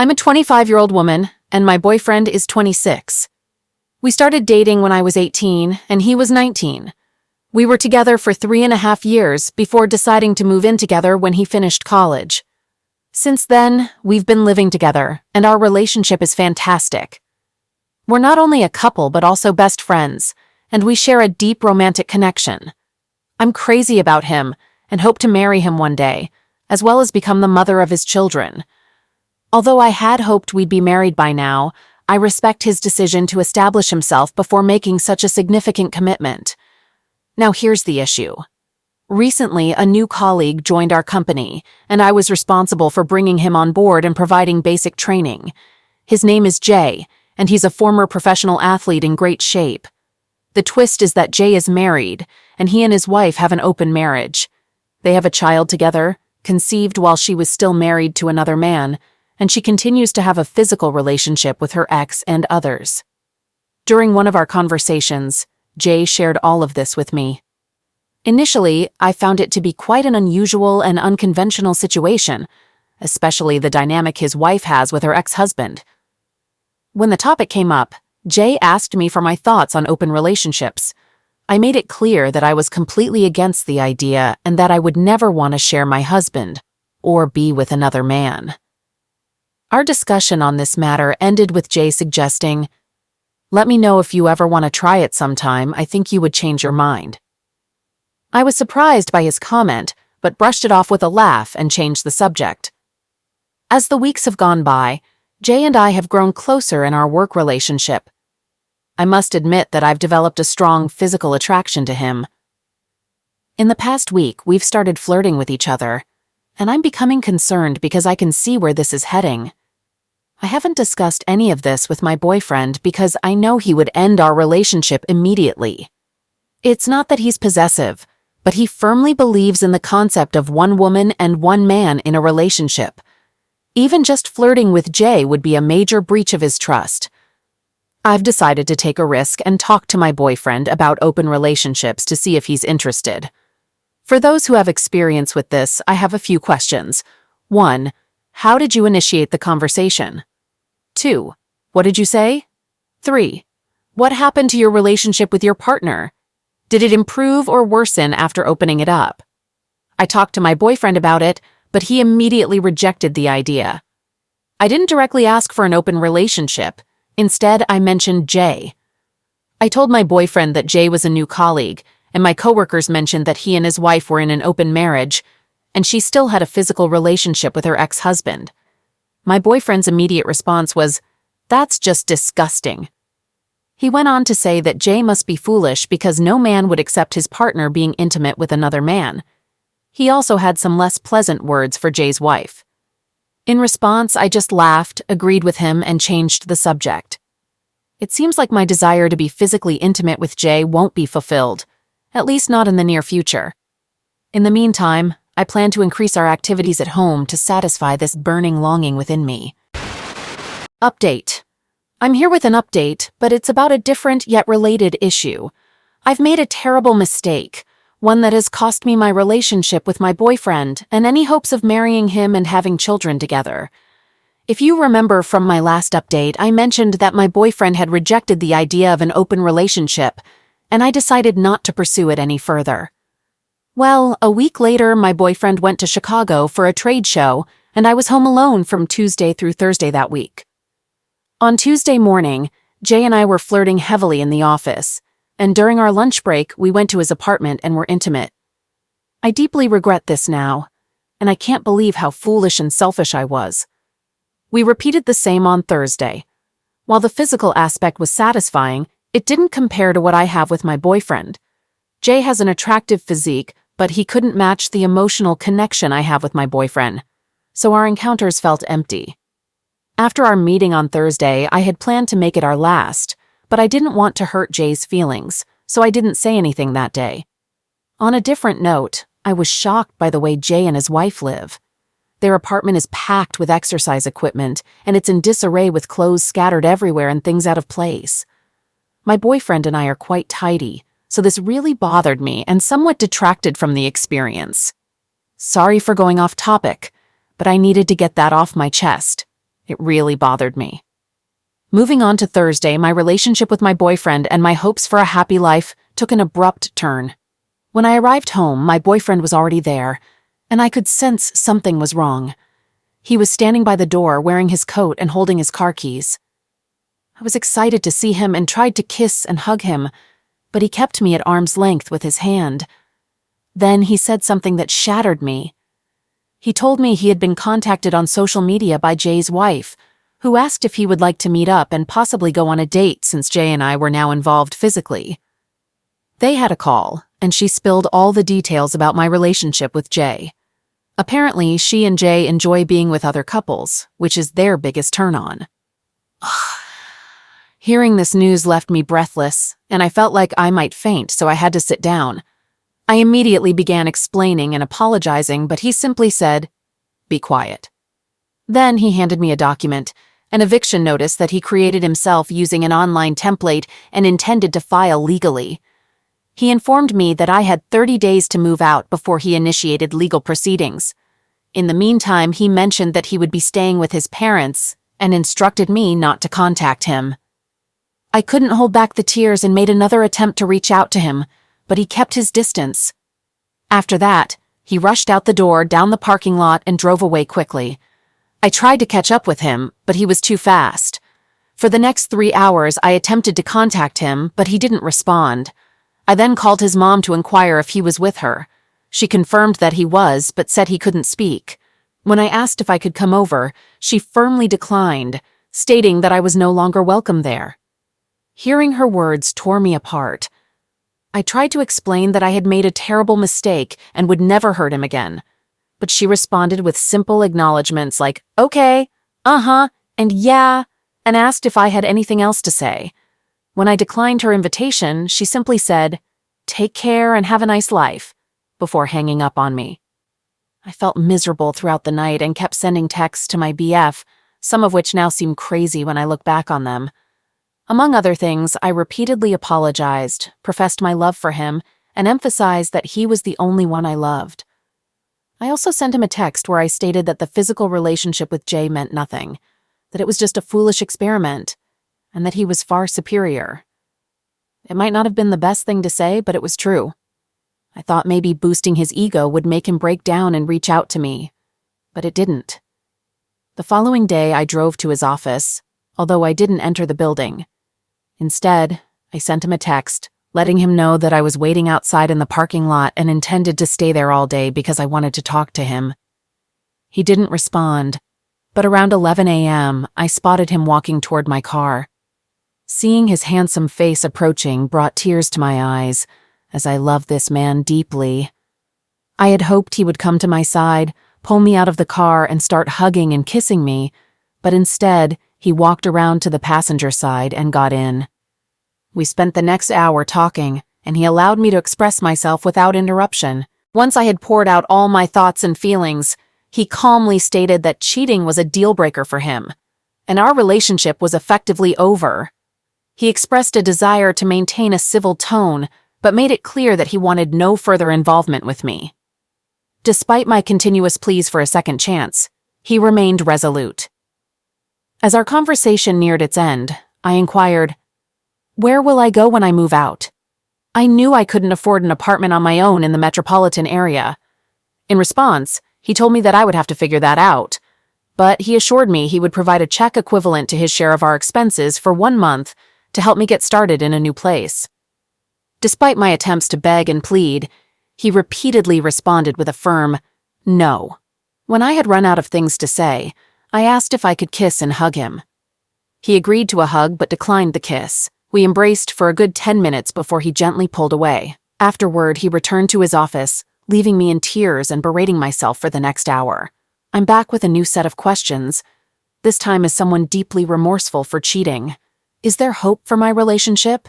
I'm a 25-year-old woman, and my boyfriend is 26. We started dating when I was 18, and he was 19. We were together for 3.5 years before deciding to move in together when he finished college. Since then, we've been living together, and our relationship is fantastic. We're not only a couple but also best friends, and we share a deep romantic connection. I'm crazy about him and hope to marry him one day, as well as become the mother of his children. Although I had hoped we'd be married by now, I respect his decision to establish himself before making such a significant commitment. Now here's the issue. Recently, a new colleague joined our company, and I was responsible for bringing him on board and providing basic training. His name is Jay, and he's a former professional athlete in great shape. The twist is that Jay is married, and he and his wife have an open marriage. They have a child together, conceived while she was still married to another man, and she continues to have a physical relationship with her ex and others. During one of our conversations, Jay shared all of this with me. Initially, I found it to be quite an unusual and unconventional situation, especially the dynamic his wife has with her ex-husband. When the topic came up, Jay asked me for my thoughts on open relationships. I made it clear that I was completely against the idea and that I would never want to share my husband or be with another man. Our discussion on this matter ended with Jay suggesting, "Let me know if you ever want to try it sometime. I think you would change your mind." I was surprised by his comment, but brushed it off with a laugh and changed the subject. As the weeks have gone by, Jay and I have grown closer in our work relationship. I must admit that I've developed a strong physical attraction to him. In the past week, we've started flirting with each other, and I'm becoming concerned because I can see where this is heading. I haven't discussed any of this with my boyfriend because I know he would end our relationship immediately. It's not that he's possessive, but he firmly believes in the concept of one woman and one man in a relationship. Even just flirting with Jay would be a major breach of his trust. I've decided to take a risk and talk to my boyfriend about open relationships to see if he's interested. For those who have experience with this, I have a few questions. 1. How did you initiate the conversation? 2. What did you say? 3. What happened to your relationship with your partner? Did it improve or worsen after opening it up? I talked to my boyfriend about it, but he immediately rejected the idea. I didn't directly ask for an open relationship. Instead, I mentioned Jay. I told my boyfriend that Jay was a new colleague, and my coworkers mentioned that he and his wife were in an open marriage, and she still had a physical relationship with her ex-husband. My boyfriend's immediate response was, "That's just disgusting." He went on to say that Jay must be foolish because no man would accept his partner being intimate with another man. He also had some less pleasant words for Jay's wife. In response, I just laughed, agreed with him, and changed the subject. It seems like my desire to be physically intimate with Jay won't be fulfilled, at least not in the near future. In the meantime, I plan to increase our activities at home to satisfy this burning longing within me. Update. I'm here with an update, but it's about a different yet related issue. I've made a terrible mistake, one that has cost me my relationship with my boyfriend and any hopes of marrying him and having children together. If you remember from my last update, I mentioned that my boyfriend had rejected the idea of an open relationship, and I decided not to pursue it any further. Well, a week later, my boyfriend went to Chicago for a trade show, and I was home alone from Tuesday through Thursday that week. On Tuesday morning, Jay and I were flirting heavily in the office, and during our lunch break, we went to his apartment and were intimate. I deeply regret this now, and I can't believe how foolish and selfish I was. We repeated the same on Thursday. While the physical aspect was satisfying, it didn't compare to what I have with my boyfriend. Jay has an attractive physique, but he couldn't match the emotional connection I have with my boyfriend, so our encounters felt empty. After our meeting on Thursday, I had planned to make it our last, but I didn't want to hurt Jay's feelings, so I didn't say anything that day. On a different note, I was shocked by the way Jay and his wife live. Their apartment is packed with exercise equipment, and it's in disarray with clothes scattered everywhere and things out of place. My boyfriend and I are quite tidy, so this really bothered me and somewhat detracted from the experience. Sorry for going off topic, but I needed to get that off my chest. It really bothered me. Moving on to Thursday, my relationship with my boyfriend and my hopes for a happy life took an abrupt turn. When I arrived home, my boyfriend was already there, and I could sense something was wrong. He was standing by the door wearing his coat and holding his car keys. I was excited to see him and tried to kiss and hug him, but he kept me at arm's length with his hand. Then he said something that shattered me. He told me he had been contacted on social media by Jay's wife, who asked if he would like to meet up and possibly go on a date since Jay and I were now involved physically. They had a call, and she spilled all the details about my relationship with Jay. Apparently, she and Jay enjoy being with other couples, which is their biggest turn-on. Hearing this news left me breathless, and I felt like I might faint, so I had to sit down. I immediately began explaining and apologizing, but he simply said, "Be quiet." Then he handed me a document, an eviction notice that he created himself using an online template and intended to file legally. He informed me that I had 30 days to move out before he initiated legal proceedings. In the meantime, he mentioned that he would be staying with his parents and instructed me not to contact him. I couldn't hold back the tears and made another attempt to reach out to him, but he kept his distance. After that, he rushed out the door, down the parking lot, and drove away quickly. I tried to catch up with him, but he was too fast. For the next 3 hours, I attempted to contact him, but he didn't respond. I then called his mom to inquire if he was with her. She confirmed that he was, but said he couldn't speak. When I asked if I could come over, she firmly declined, stating that I was no longer welcome there. Hearing her words tore me apart. I tried to explain that I had made a terrible mistake and would never hurt him again, but she responded with simple acknowledgments like, "Okay, and yeah," and asked if I had anything else to say. When I declined her invitation, she simply said, "Take care and have a nice life," before hanging up on me. I felt miserable throughout the night and kept sending texts to my BF, some of which now seem crazy when I look back on them. Among other things, I repeatedly apologized, professed my love for him, and emphasized that he was the only one I loved. I also sent him a text where I stated that the physical relationship with Jay meant nothing, that it was just a foolish experiment, and that he was far superior. It might not have been the best thing to say, but it was true. I thought maybe boosting his ego would make him break down and reach out to me, but it didn't. The following day, I drove to his office, although I didn't enter the building. Instead, I sent him a text, letting him know that I was waiting outside in the parking lot and intended to stay there all day because I wanted to talk to him. He didn't respond, but around 11 a.m., I spotted him walking toward my car. Seeing his handsome face approaching brought tears to my eyes, as I loved this man deeply. I had hoped he would come to my side, pull me out of the car, and start hugging and kissing me, but instead, he walked around to the passenger side and got in. We spent the next hour talking, and he allowed me to express myself without interruption. Once I had poured out all my thoughts and feelings, he calmly stated that cheating was a deal-breaker for him, and our relationship was effectively over. He expressed a desire to maintain a civil tone, but made it clear that he wanted no further involvement with me. Despite my continuous pleas for a second chance, he remained resolute. As our conversation neared its end, I inquired, "Where will I go when I move out?" I knew I couldn't afford an apartment on my own in the metropolitan area. In response, he told me that I would have to figure that out, but he assured me he would provide a check equivalent to his share of our expenses for 1 month to help me get started in a new place. Despite my attempts to beg and plead, he repeatedly responded with a firm no. When I had run out of things to say, I asked if I could kiss and hug him. He agreed to a hug but declined the kiss. We embraced for a good 10 minutes before he gently pulled away. Afterward, he returned to his office, leaving me in tears and berating myself for the next hour. I'm back with a new set of questions, this time as someone deeply remorseful for cheating. Is there hope for my relationship?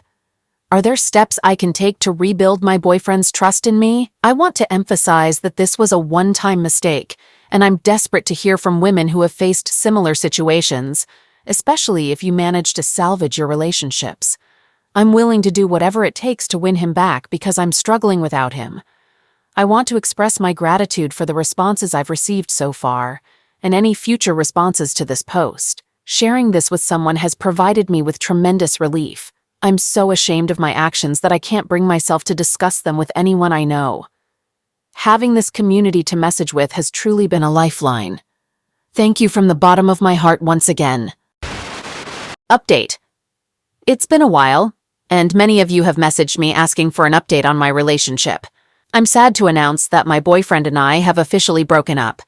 Are there steps I can take to rebuild my boyfriend's trust in me? I want to emphasize that this was a one-time mistake, and I'm desperate to hear from women who have faced similar situations, especially if you manage to salvage your relationships. I'm willing to do whatever it takes to win him back because I'm struggling without him. I want to express my gratitude for the responses I've received so far, and any future responses to this post. Sharing this with someone has provided me with tremendous relief. I'm so ashamed of my actions that I can't bring myself to discuss them with anyone I know. Having this community to message with has truly been a lifeline. Thank you from the bottom of my heart once again. Update. It's been a while, and many of you have messaged me asking for an update on my relationship. I'm sad to announce that my boyfriend and I have officially broken up.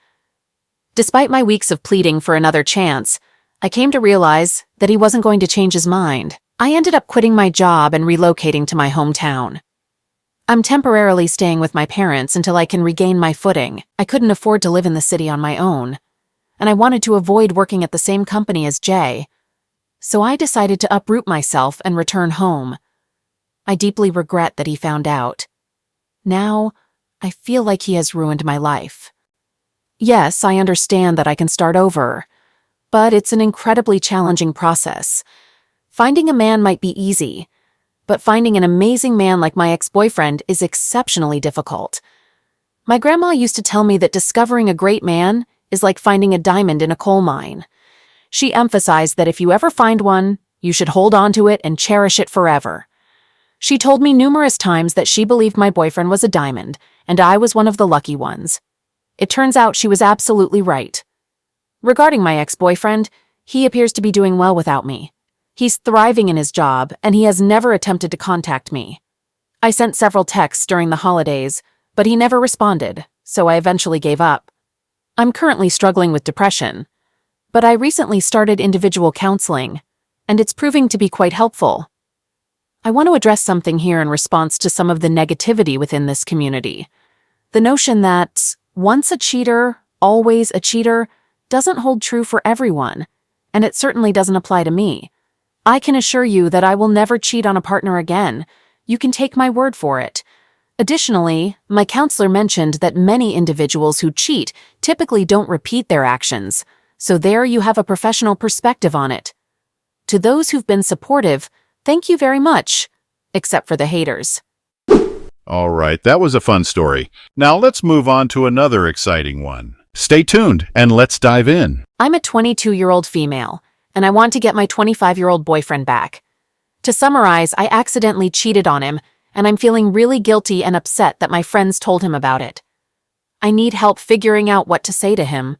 Despite my weeks of pleading for another chance, I came to realize that he wasn't going to change his mind. I ended up quitting my job and relocating to my hometown. I'm temporarily staying with my parents until I can regain my footing. I couldn't afford to live in the city on my own, and I wanted to avoid working at the same company as Jay. So I decided to uproot myself and return home. I deeply regret that he found out. Now, I feel like he has ruined my life. Yes, I understand that I can start over, but it's an incredibly challenging process. Finding a man might be easy, but finding an amazing man like my ex-boyfriend is exceptionally difficult. My grandma used to tell me that discovering a great man is like finding a diamond in a coal mine. She emphasized that if you ever find one, you should hold on to it and cherish it forever. She told me numerous times that she believed my boyfriend was a diamond, and I was one of the lucky ones. It turns out she was absolutely right. Regarding my ex-boyfriend, he appears to be doing well without me. He's thriving in his job, and he has never attempted to contact me. I sent several texts during the holidays, but he never responded, so I eventually gave up. I'm currently struggling with depression, but I recently started individual counseling, and it's proving to be quite helpful. I want to address something here in response to some of the negativity within this community. The notion that once a cheater, always a cheater doesn't hold true for everyone, and it certainly doesn't apply to me. I can assure you that I will never cheat on a partner again. You can take my word for it. Additionally, my counselor mentioned that many individuals who cheat typically don't repeat their actions, so there you have a professional perspective on it. To those who've been supportive, thank you very much, except for the haters. All right, that was a fun story. Now let's move on to another exciting one. Stay tuned and let's dive in. I'm a 22-year-old female, and I want to get my 25-year-old boyfriend back. To summarize, I accidentally cheated on him, and I'm feeling really guilty and upset that my friends told him about it. I need help figuring out what to say to him.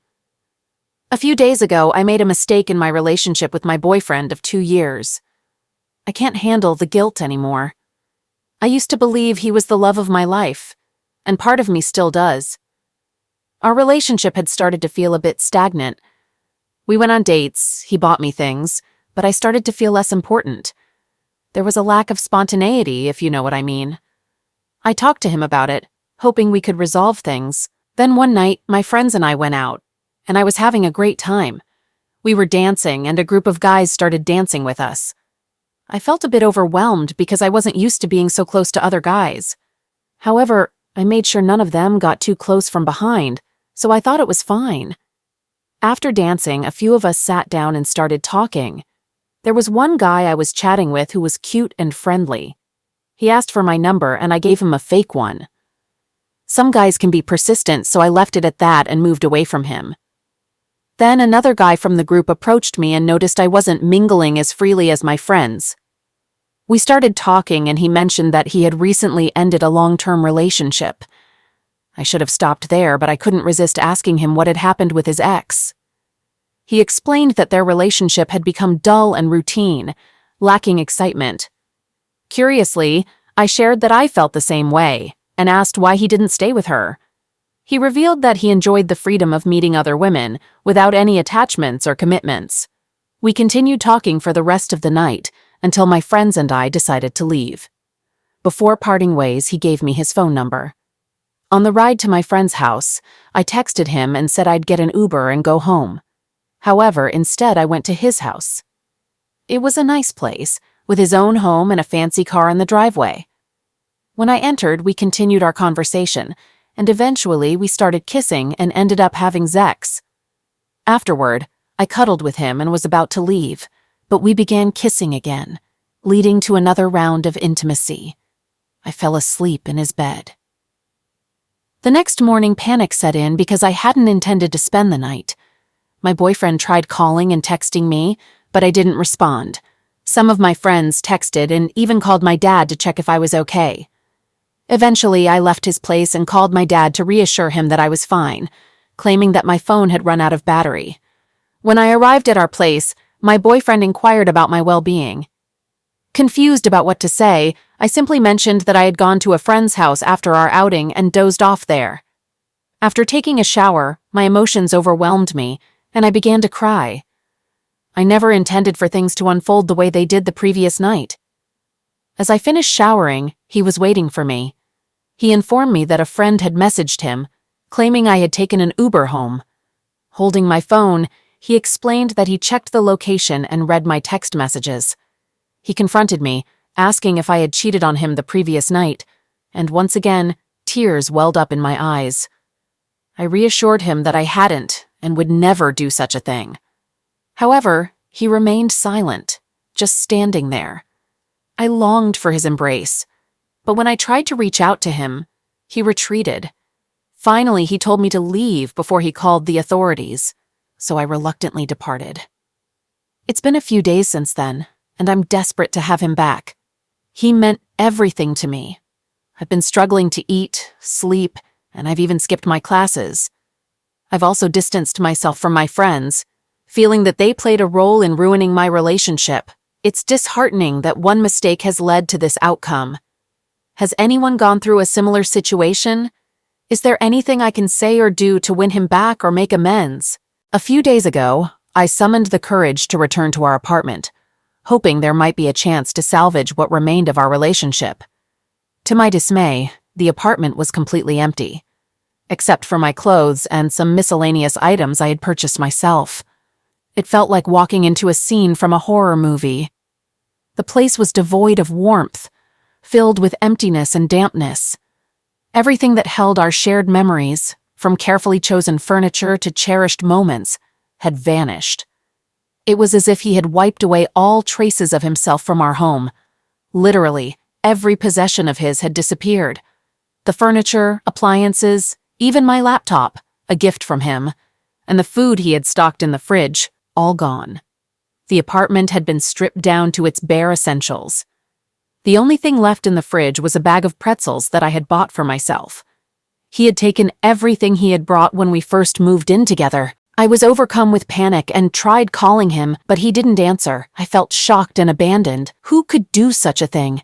A few days ago, I made a mistake in my relationship with my boyfriend of 2 years. I can't handle the guilt anymore. I used to believe he was the love of my life, and part of me still does. Our relationship had started to feel a bit stagnant. We went on dates, he bought me things, but I started to feel less important. There was a lack of spontaneity, if you know what I mean. I talked to him about it, hoping we could resolve things. Then one night, my friends and I went out, and I was having a great time. We were dancing, and a group of guys started dancing with us. I felt a bit overwhelmed because I wasn't used to being so close to other guys. However, I made sure none of them got too close from behind, so I thought it was fine. After dancing, a few of us sat down and started talking. There was one guy I was chatting with who was cute and friendly. He asked for my number, and I gave him a fake one. Some guys can be persistent, so I left it at that and moved away from him. Then another guy from the group approached me and noticed I wasn't mingling as freely as my friends. We started talking, and he mentioned that he had recently ended a long-term relationship. I should have stopped there, but I couldn't resist asking him what had happened with his ex. He explained that their relationship had become dull and routine, lacking excitement. Curiously, I shared that I felt the same way, and asked why he didn't stay with her. He revealed that he enjoyed the freedom of meeting other women, without any attachments or commitments. We continued talking for the rest of the night, until my friends and I decided to leave. Before parting ways, he gave me his phone number. On the ride to my friend's house, I texted him and said I'd get an Uber and go home. However, instead I went to his house. It was a nice place, with his own home and a fancy car in the driveway. When I entered, we continued our conversation, and eventually we started kissing and ended up having sex. Afterward, I cuddled with him and was about to leave, but we began kissing again, leading to another round of intimacy. I fell asleep in his bed. The next morning, panic set in because I hadn't intended to spend the night. My boyfriend tried calling and texting me, but I didn't respond. Some of my friends texted and even called my dad to check if I was okay. Eventually, I left his place and called my dad to reassure him that I was fine, claiming that my phone had run out of battery. When I arrived at our place, my boyfriend inquired about my well-being. Confused about what to say, I simply mentioned that I had gone to a friend's house after our outing and dozed off there. After taking a shower, my emotions overwhelmed me, and I began to cry. I never intended for things to unfold the way they did the previous night. As I finished showering, he was waiting for me. He informed me that a friend had messaged him, claiming I had taken an Uber home. Holding my phone, he explained that he checked the location and read my text messages. He confronted me, asking if I had cheated on him the previous night, and once again, tears welled up in my eyes. I reassured him that I hadn't and would never do such a thing. However, he remained silent, just standing there. I longed for his embrace, but when I tried to reach out to him, he retreated. Finally, he told me to leave before he called the authorities, so I reluctantly departed. It's been a few days since then, and I'm desperate to have him back. He meant everything to me. I've been struggling to eat, sleep, and I've even skipped my classes. I've also distanced myself from my friends, feeling that they played a role in ruining my relationship. It's disheartening that one mistake has led to this outcome. Has anyone gone through a similar situation? Is there anything I can say or do to win him back or make amends? A few days ago, I summoned the courage to return to our apartment, hoping there might be a chance to salvage what remained of our relationship. To my dismay, the apartment was completely empty, except for my clothes and some miscellaneous items I had purchased myself. It felt like walking into a scene from a horror movie. The place was devoid of warmth, filled with emptiness and dampness. Everything that held our shared memories, from carefully chosen furniture to cherished moments, had vanished. It was as if he had wiped away all traces of himself from our home. Literally, every possession of his had disappeared. The furniture, appliances, even my laptop, a gift from him, and the food he had stocked in the fridge, all gone. The apartment had been stripped down to its bare essentials. The only thing left in the fridge was a bag of pretzels that I had bought for myself. He had taken everything he had brought when we first moved in together. I was overcome with panic and tried calling him, but he didn't answer. I felt shocked and abandoned. Who could do such a thing?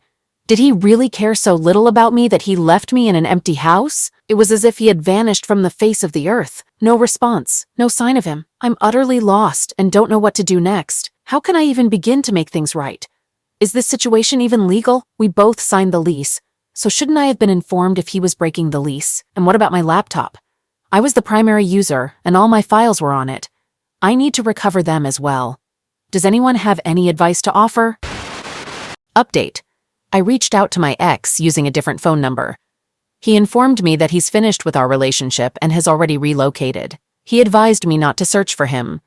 Did he really care so little about me that he left me in an empty house? It was as if he had vanished from the face of the earth. No response, no sign of him. I'm utterly lost and don't know what to do next. How can I even begin to make things right? Is this situation even legal? We both signed the lease, so shouldn't I have been informed if he was breaking the lease? And what about my laptop? I was the primary user, and all my files were on it. I need to recover them as well. Does anyone have any advice to offer? Update. I reached out to my ex using a different phone number. He informed me that he's finished with our relationship and has already relocated. He advised me not to search for him.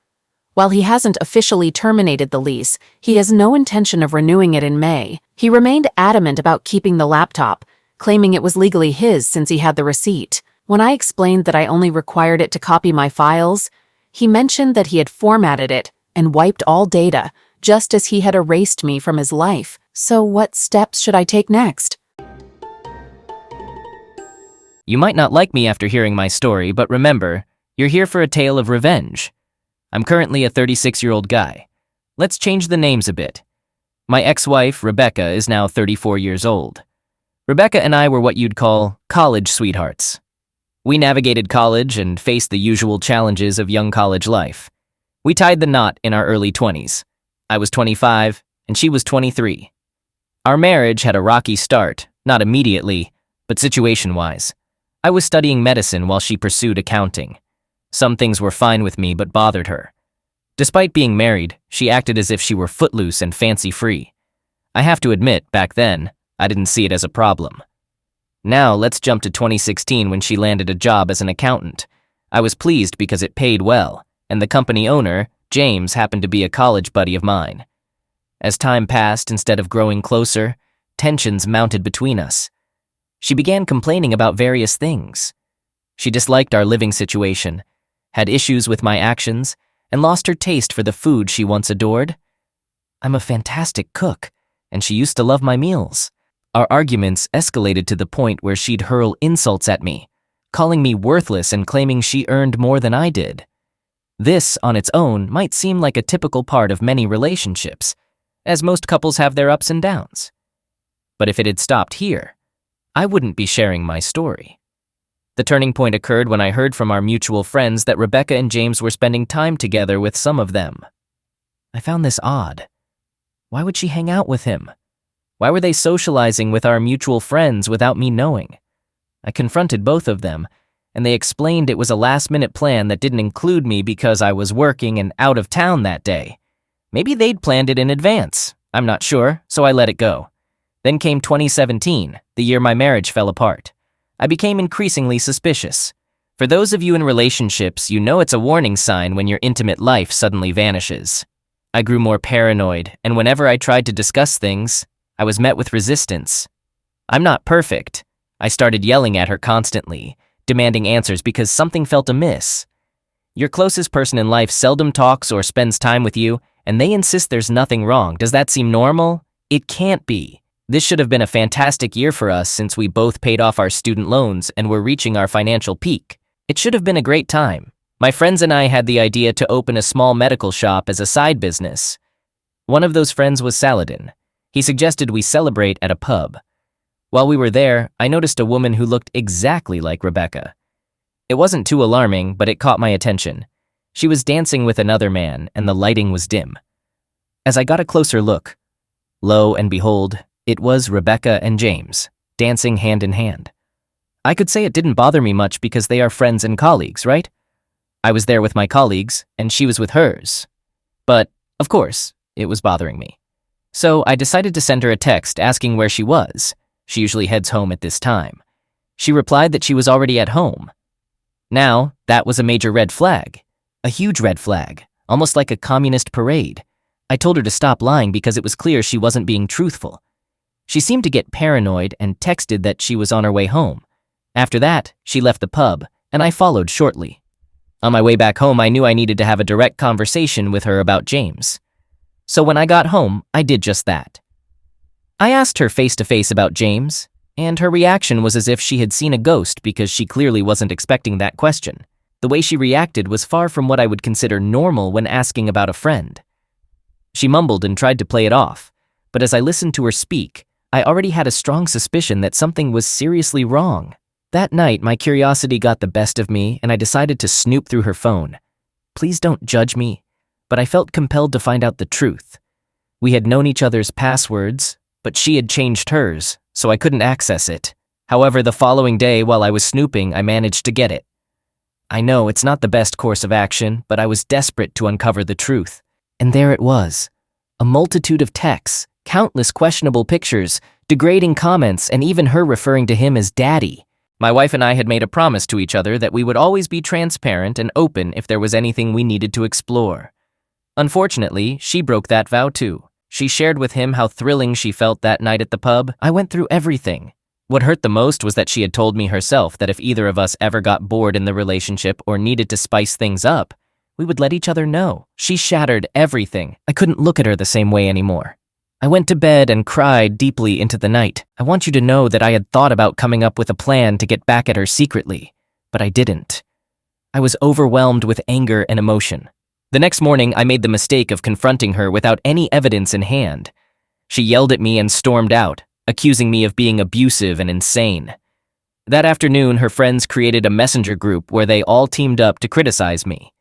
While he hasn't officially terminated the lease, he has no intention of renewing it in May. He remained adamant about keeping the laptop, claiming it was legally his since he had the receipt. When I explained that I only required it to copy my files, he mentioned that he had formatted it and wiped all data, just as he had erased me from his life. So what steps should I take next? You might not like me after hearing my story, but remember, you're here for a tale of revenge. I'm currently a 36-year-old guy. Let's change the names a bit. My ex-wife, Rebecca, is now 34 years old. Rebecca and I were what you'd call college sweethearts. We navigated college and faced the usual challenges of young college life. We tied the knot in our early 20s. I was 25, and she was 23. Our marriage had a rocky start, not immediately, but situation-wise. I was studying medicine while she pursued accounting. Some things were fine with me but bothered her. Despite being married, she acted as if she were footloose and fancy-free. I have to admit, back then, I didn't see it as a problem. Now, let's jump to 2016 when she landed a job as an accountant. I was pleased because it paid well, and the company owner, James, happened to be a college buddy of mine. As time passed, instead of growing closer, tensions mounted between us. She began complaining about various things. She disliked our living situation, had issues with my actions, and lost her taste for the food she once adored? I'm a fantastic cook, and she used to love my meals. Our arguments escalated to the point where she'd hurl insults at me, calling me worthless and claiming she earned more than I did. This, on its own, might seem like a typical part of many relationships, as most couples have their ups and downs. But if it had stopped here, I wouldn't be sharing my story. The turning point occurred when I heard from our mutual friends that Rebecca and James were spending time together with some of them. I found this odd. Why would she hang out with him? Why were they socializing with our mutual friends without me knowing? I confronted both of them, and they explained it was a last-minute plan that didn't include me because I was working and out of town that day. Maybe they'd planned it in advance. I'm not sure, so I let it go. Then came 2017, the year my marriage fell apart. I became increasingly suspicious. For those of you in relationships, you know it's a warning sign when your intimate life suddenly vanishes. I grew more paranoid, and whenever I tried to discuss things, I was met with resistance. I'm not perfect. I started yelling at her constantly, demanding answers because something felt amiss. Your closest person in life seldom talks or spends time with you, and they insist there's nothing wrong. Does that seem normal? It can't be. This should have been a fantastic year for us since we both paid off our student loans and were reaching our financial peak. It should have been a great time. My friends and I had the idea to open a small medical shop as a side business. One of those friends was Saladin. He suggested we celebrate at a pub. While we were there, I noticed a woman who looked exactly like Rebecca. It wasn't too alarming, but it caught my attention. She was dancing with another man, and the lighting was dim. As I got a closer look, lo and behold, it was Rebecca and James, dancing hand in hand. I could say it didn't bother me much because they are friends and colleagues, right? I was there with my colleagues, and she was with hers. But, of course, it was bothering me. So I decided to send her a text asking where she was. She usually heads home at this time. She replied that she was already at home. Now, that was a major red flag. A huge red flag, almost like a communist parade. I told her to stop lying because it was clear she wasn't being truthful. She seemed to get paranoid and texted that she was on her way home. After that, she left the pub, and I followed shortly. On my way back home, I knew I needed to have a direct conversation with her about James. So when I got home, I did just that. I asked her face-to-face about James, and her reaction was as if she had seen a ghost because she clearly wasn't expecting that question. The way she reacted was far from what I would consider normal when asking about a friend. She mumbled and tried to play it off, but as I listened to her speak, I already had a strong suspicion that something was seriously wrong. That night, my curiosity got the best of me, and I decided to snoop through her phone. Please don't judge me, but I felt compelled to find out the truth. We had known each other's passwords, but she had changed hers, so I couldn't access it. However, the following day, while I was snooping, I managed to get it. I know it's not the best course of action, but I was desperate to uncover the truth. And there it was. A multitude of texts, countless questionable pictures, degrading comments, and even her referring to him as daddy. My wife and I had made a promise to each other that we would always be transparent and open if there was anything we needed to explore. Unfortunately, she broke that vow too. She shared with him how thrilling she felt that night at the pub. I went through everything. What hurt the most was that she had told me herself that if either of us ever got bored in the relationship or needed to spice things up, we would let each other know. She shattered everything. I couldn't look at her the same way anymore. I went to bed and cried deeply into the night. I want you to know that I had thought about coming up with a plan to get back at her secretly, but I didn't. I was overwhelmed with anger and emotion. The next morning, I made the mistake of confronting her without any evidence in hand. She yelled at me and stormed out, accusing me of being abusive and insane. That afternoon, her friends created a messenger group where they all teamed up to criticize me.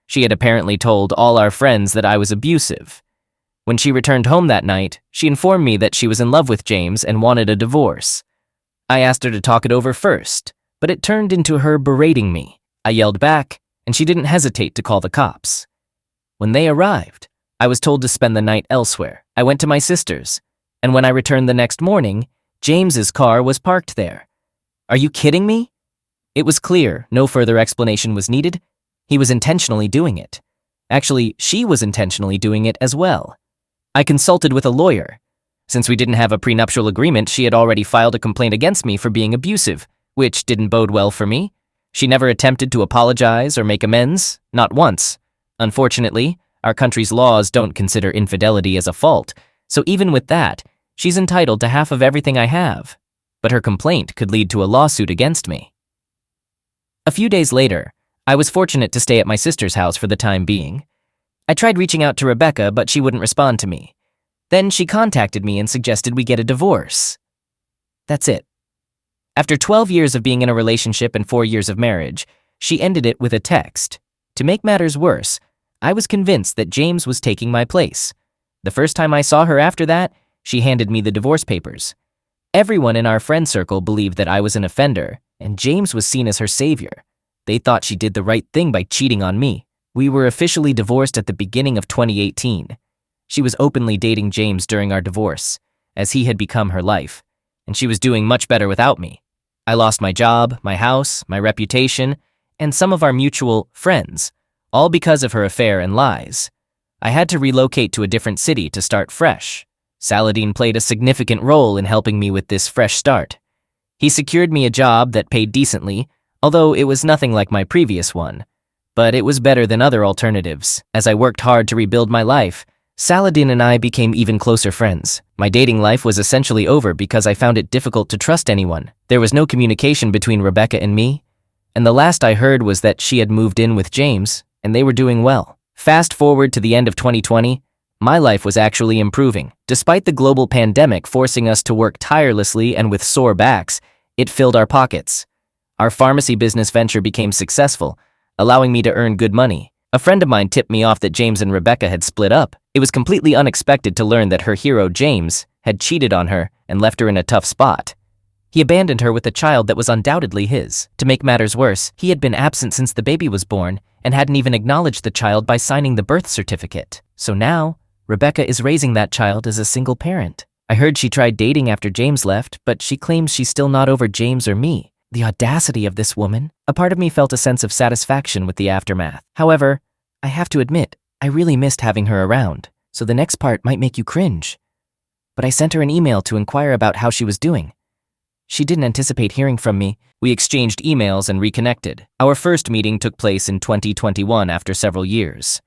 She had apparently told all our friends that I was abusive. When she returned home that night, she informed me that she was in love with James and wanted a divorce. I asked her to talk it over first, but it turned into her berating me. I yelled back, and she didn't hesitate to call the cops. When they arrived, I was told to spend the night elsewhere. I went to my sister's, and when I returned the next morning, James's car was parked there. Are you kidding me? It was clear no further explanation was needed. He was intentionally doing it. Actually, she was intentionally doing it as well. I consulted with a lawyer. Since we didn't have a prenuptial agreement, she had already filed a complaint against me for being abusive, which didn't bode well for me. She never attempted to apologize or make amends, not once. Unfortunately, our country's laws don't consider infidelity as a fault, so even with that, she's entitled to half of everything I have. But her complaint could lead to a lawsuit against me. A few days later, I was fortunate to stay at my sister's house for the time being. I tried reaching out to Rebecca, but she wouldn't respond to me. Then she contacted me and suggested we get a divorce. That's it. After 12 years of being in a relationship and 4 years of marriage, she ended it with a text. To make matters worse, I was convinced that James was taking my place. The first time I saw her after that, she handed me the divorce papers. Everyone in our friend circle believed that I was an offender, and James was seen as her savior. They thought she did the right thing by cheating on me. We were officially divorced at the beginning of 2018. She was openly dating James during our divorce, as he had become her life, and she was doing much better without me. I lost my job, my house, my reputation, and some of our mutual friends, all because of her affair and lies. I had to relocate to a different city to start fresh. Saladin played a significant role in helping me with this fresh start. He secured me a job that paid decently, although it was nothing like my previous one. But it was better than other alternatives. As I worked hard to rebuild my life, Saladin and I became even closer friends. My dating life was essentially over because I found it difficult to trust anyone. There was no communication between Rebecca and me, and the last I heard was that she had moved in with James, and they were doing well. Fast forward to the end of 2020, my life was actually improving. Despite the global pandemic forcing us to work tirelessly and with sore backs, it filled our pockets. Our pharmacy business venture became successful, allowing me to earn good money. A friend of mine tipped me off that James and Rebecca had split up. It was completely unexpected to learn that her hero, James, had cheated on her and left her in a tough spot. He abandoned her with a child that was undoubtedly his. To make matters worse, he had been absent since the baby was born and hadn't even acknowledged the child by signing the birth certificate. So now, Rebecca is raising that child as a single parent. I heard she tried dating after James left, but she claims she's still not over James or me. The audacity of this woman. A part of me felt a sense of satisfaction with the aftermath. However, I have to admit, I really missed having her around, so the next part might make you cringe. But I sent her an email to inquire about how she was doing. She didn't anticipate hearing from me. We exchanged emails and reconnected. Our first meeting took place in 2021 after several years.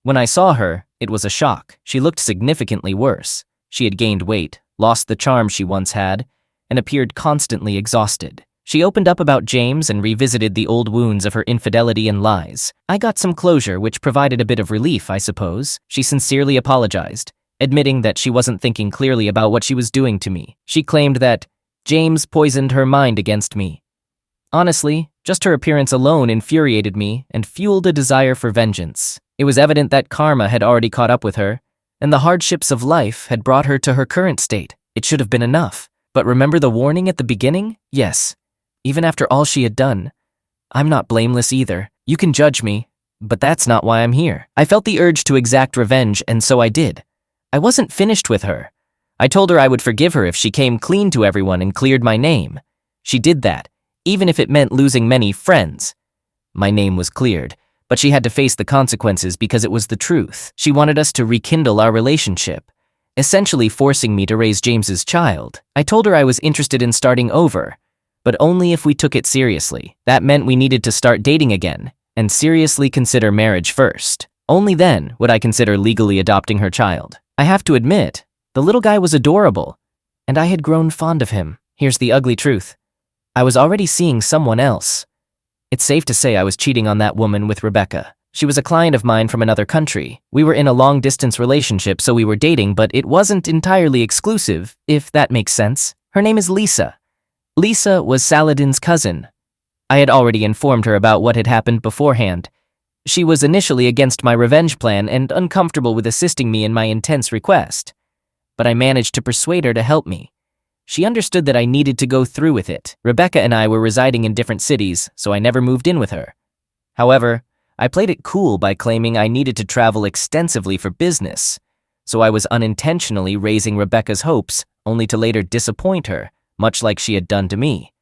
When I saw her, it was a shock. She looked significantly worse. She had gained weight, lost the charm she once had, and appeared constantly exhausted. She opened up about James and revisited the old wounds of her infidelity and lies. I got some closure, which provided a bit of relief, I suppose. She sincerely apologized, admitting that she wasn't thinking clearly about what she was doing to me. She claimed that James poisoned her mind against me. Honestly, just her appearance alone infuriated me and fueled a desire for vengeance. It was evident that karma had already caught up with her, and the hardships of life had brought her to her current state. It should have been enough. But remember the warning at the beginning? Yes. Even after all she had done, I'm not blameless either. You can judge me, but that's not why I'm here. I felt the urge to exact revenge, and so I did. I wasn't finished with her. I told her I would forgive her if she came clean to everyone and cleared my name. She did that, even if it meant losing many friends. My name was cleared, but she had to face the consequences because it was the truth. She wanted us to rekindle our relationship, essentially forcing me to raise James's child. I told her I was interested in starting over, but only if we took it seriously. That meant we needed to start dating again, and seriously consider marriage first. Only then would I consider legally adopting her child. I have to admit, the little guy was adorable, and I had grown fond of him. Here's the ugly truth. I was already seeing someone else. It's safe to say I was cheating on that woman with Rebecca. She was a client of mine from another country. We were in a long-distance relationship, so we were dating, but it wasn't entirely exclusive, if that makes sense. Her name is Lisa. Lisa was Saladin's cousin. I had already informed her about what had happened beforehand. She was initially against my revenge plan and uncomfortable with assisting me in my intense request. But I managed to persuade her to help me. She understood that I needed to go through with it. Rebecca and I were residing in different cities, so I never moved in with her. However, I played it cool by claiming I needed to travel extensively for business, so I was unintentionally raising Rebecca's hopes, only to later disappoint her, much like she had done to me.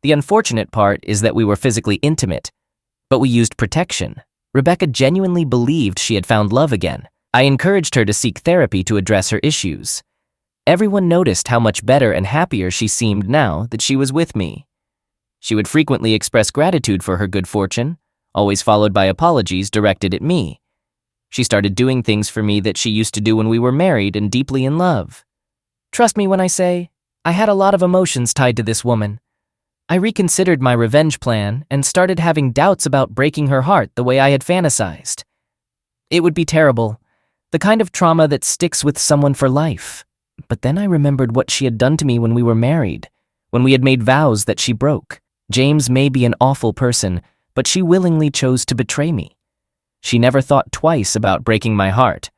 The unfortunate part is that we were physically intimate, but we used protection. Rebecca genuinely believed she had found love again. I encouraged her to seek therapy to address her issues. Everyone noticed how much better and happier she seemed now that she was with me. She would frequently express gratitude for her good fortune, always followed by apologies directed at me. She started doing things for me that she used to do when we were married and deeply in love. Trust me when I say, I had a lot of emotions tied to this woman. I reconsidered my revenge plan and started having doubts about breaking her heart the way I had fantasized. It would be terrible, the kind of trauma that sticks with someone for life. But then I remembered what she had done to me when we were married, when we had made vows that she broke. James may be an awful person, but she willingly chose to betray me. She never thought twice about breaking my heart,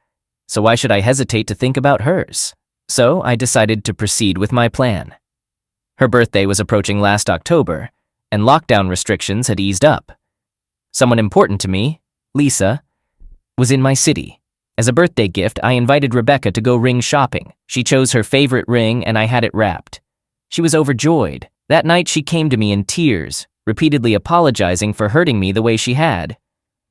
so why should I hesitate to think about hers? So I decided to proceed with my plan. Her birthday was approaching last October, and lockdown restrictions had eased up. Someone important to me, Lisa, was in my city. As a birthday gift, I invited Rebecca to go ring shopping. She chose her favorite ring and I had it wrapped. She was overjoyed. That night she came to me in tears, repeatedly apologizing for hurting me the way she had.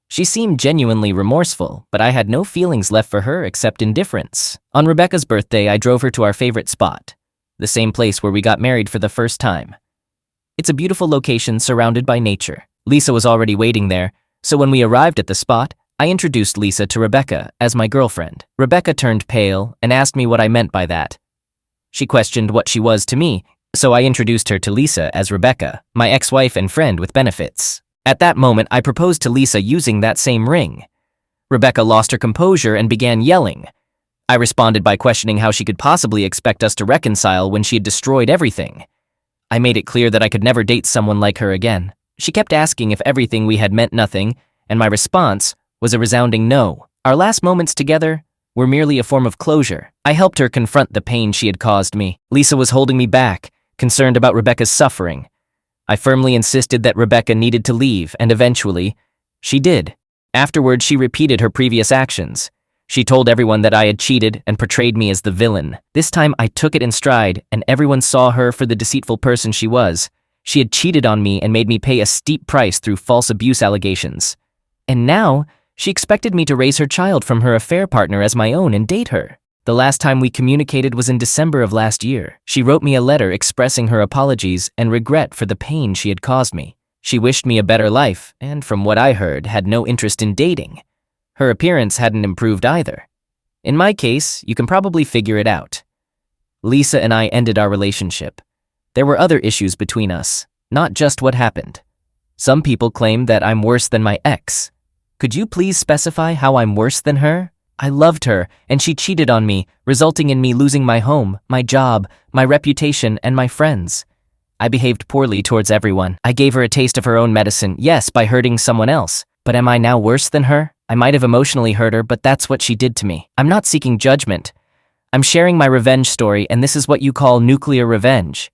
She seemed genuinely remorseful, but I had no feelings left for her except indifference. On Rebecca's birthday, I drove her to our favorite spot, the same place where we got married for the first time. It's a beautiful location surrounded by nature. Lisa was already waiting there, so when we arrived at the spot, I introduced Lisa to Rebecca as my girlfriend. Rebecca turned pale and asked me what I meant by that. She questioned what she was to me, so I introduced her to Lisa as Rebecca, my ex-wife and friend with benefits. At that moment, I proposed to Lisa using that same ring. Rebecca lost her composure and began yelling. I responded by questioning how she could possibly expect us to reconcile when she had destroyed everything. I made it clear that I could never date someone like her again. She kept asking if everything we had meant nothing, and my response was a resounding no. Our last moments together were merely a form of closure. I helped her confront the pain she had caused me. Lisa was holding me back, concerned about Rebecca's suffering. I firmly insisted that Rebecca needed to leave, and eventually, she did. Afterwards, she repeated her previous actions. She told everyone that I had cheated and portrayed me as the villain. This time, I took it in stride, and everyone saw her for the deceitful person she was. She had cheated on me and made me pay a steep price through false abuse allegations. And now, she expected me to raise her child from her affair partner as my own and date her. The last time we communicated was in December of last year. She wrote me a letter expressing her apologies and regret for the pain she had caused me. She wished me a better life, and from what I heard, had no interest in dating. Her appearance hadn't improved either. In my case, you can probably figure it out. Lisa and I ended our relationship. There were other issues between us, not just what happened. Some people claim that I'm worse than my ex. Could you please specify how I'm worse than her? I loved her, and she cheated on me, resulting in me losing my home, my job, my reputation, and my friends. I behaved poorly towards everyone. I gave her a taste of her own medicine, yes, by hurting someone else. But am I now worse than her? I might have emotionally hurt her, but that's what she did to me. I'm not seeking judgment. I'm sharing my revenge story, and this is what you call nuclear revenge.